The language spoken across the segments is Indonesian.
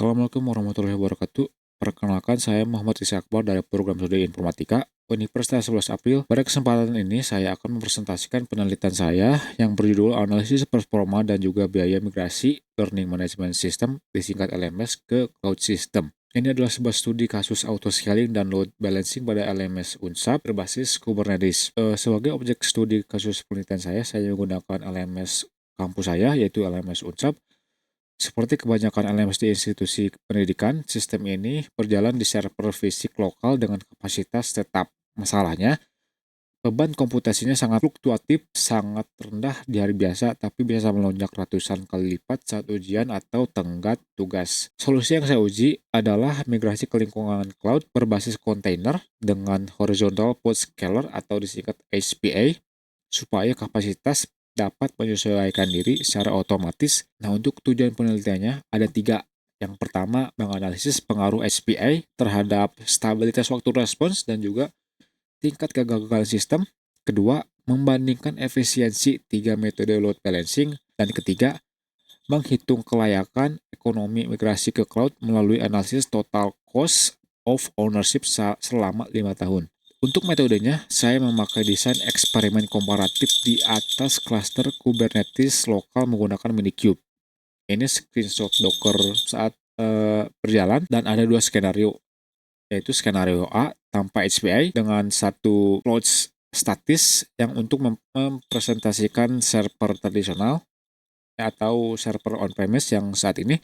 Assalamualaikum warahmatullahi wabarakatuh. Perkenalkan saya Muhammad Rizky Akbar dari Program Studi Informatika Universitas 11 April. Pada kesempatan ini saya akan mempresentasikan penelitian saya yang berjudul Analisis Performa dan juga Biaya Migrasi Learning Management System disingkat LMS ke Cloud System. Ini adalah sebuah studi kasus auto-scaling dan load balancing pada LMS Unsap berbasis Kubernetes. Sebagai objek studi kasus penelitian saya menggunakan LMS kampus saya, yaitu LMS Unsap. Seperti kebanyakan LMS di institusi pendidikan, sistem ini berjalan di server fisik lokal dengan kapasitas tetap. Masalahnya, beban komputasinya sangat fluktuatif, sangat rendah di hari biasa, tapi bisa melonjak ratusan kali lipat saat ujian atau tenggat tugas. Solusi yang saya uji adalah migrasi ke lingkungan cloud berbasis kontainer dengan horizontal pod scaler atau disingkat HPA, supaya kapasitas dapat menyesuaikan diri secara otomatis. Nah, untuk tujuan penelitiannya ada 3. Yang pertama, menganalisis pengaruh HPA terhadap stabilitas waktu respons dan juga tingkat kegagalan sistem. Kedua, membandingkan efisiensi 3 metode load balancing. Dan ketiga, menghitung kelayakan ekonomi migrasi ke cloud melalui analisis total cost of ownership selama 5 tahun. Untuk metodenya, saya memakai desain eksperimen komparatif di atas cluster Kubernetes lokal menggunakan Minikube. Ini screenshot Docker saat berjalan dan ada 2 skenario, yaitu skenario A tanpa HPI dengan satu load statis yang untuk mempresentasikan server tradisional atau server on-premise yang saat ini,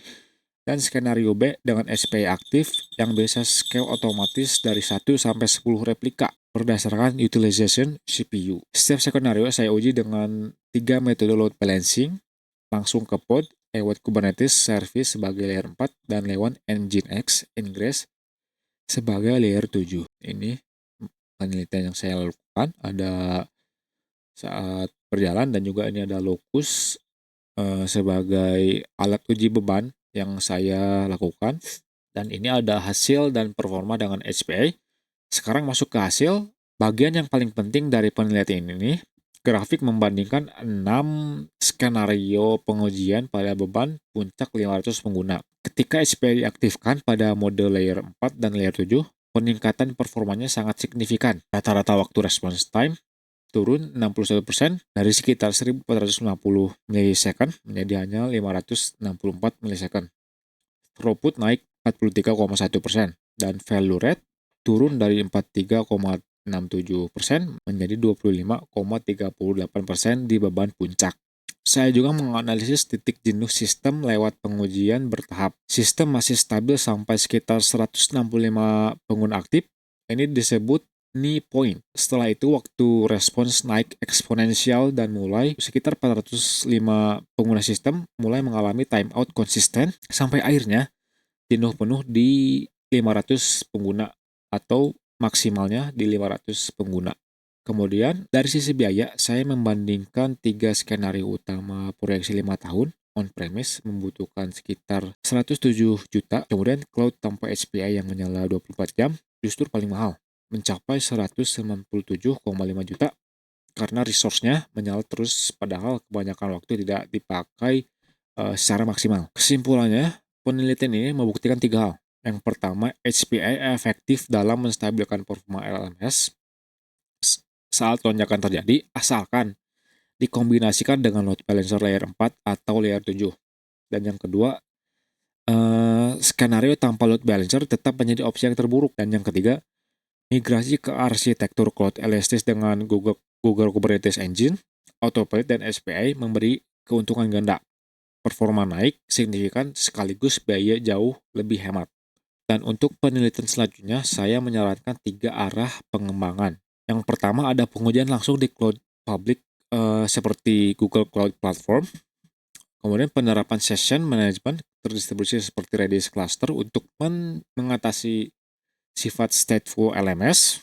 dan skenario B dengan SPI aktif yang bisa scale otomatis dari 1 sampai 10 replika berdasarkan utilization CPU. Setiap skenario saya uji dengan 3 metode load balancing, langsung ke pod lewat Kubernetes Service sebagai layer 4 dan lewat Nginx Ingress sebagai layer 7. Ini penelitian yang saya lakukan ada saat berjalan, dan juga ini ada Locus sebagai alat uji beban yang saya lakukan, dan ini ada hasil dan performa dengan HPA. Sekarang masuk ke hasil. Bagian yang paling penting dari penelitian ini, grafik membandingkan 6 skenario pengujian pada beban puncak 500 pengguna. Ketika HPA diaktifkan pada mode layer 4 dan layer 7, peningkatan performanya sangat signifikan. Rata-rata waktu response time turun 61% dari sekitar 1450 milisecond menjadi hanya 564 milisecond. Throughput naik 43,1% dan value rate turun dari 43,67% menjadi 25,38% di beban puncak. Saya juga menganalisis titik jenuh sistem lewat pengujian bertahap. Sistem masih stabil sampai sekitar 165 pengguna aktif. Ini disebut knee point. Setelah itu waktu respons naik eksponensial dan mulai sekitar 405 pengguna sistem mulai mengalami timeout konsisten sampai akhirnya jenuh penuh di 500 pengguna atau maksimalnya di 500 pengguna. Kemudian dari sisi biaya, saya membandingkan 3 skenario utama proyeksi 5 tahun. On-premise membutuhkan sekitar 107 juta, kemudian cloud tanpa HPI yang menyala 24 jam justru paling mahal, mencapai 197,5 juta karena resource-nya menyala terus padahal kebanyakan waktu tidak dipakai secara maksimal. Kesimpulannya, penelitian ini membuktikan 3 hal. Yang pertama, HPI efektif dalam menstabilkan performa LMS saat lonjakan terjadi, asalkan dikombinasikan dengan load balancer layer 4 atau layer 7. Dan yang kedua, skenario tanpa load balancer tetap menjadi opsi yang terburuk. Dan yang ketiga, migrasi ke arsitektur cloud elastis dengan Google Kubernetes Engine, Autopilot, dan SPI memberi keuntungan ganda. Performa naik signifikan sekaligus biaya jauh lebih hemat. Dan untuk penelitian selanjutnya, saya menyarankan 3 arah pengembangan. Yang pertama ada pengujian langsung di cloud public seperti Google Cloud Platform. Kemudian penerapan session management terdistribusi seperti Redis cluster untuk mengatasi sifat stateful LMS,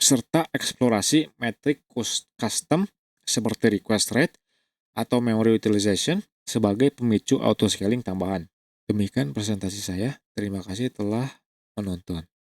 serta eksplorasi metrik custom seperti request rate atau memory utilization sebagai pemicu auto-scaling tambahan. Demikian presentasi saya. Terima kasih telah menonton.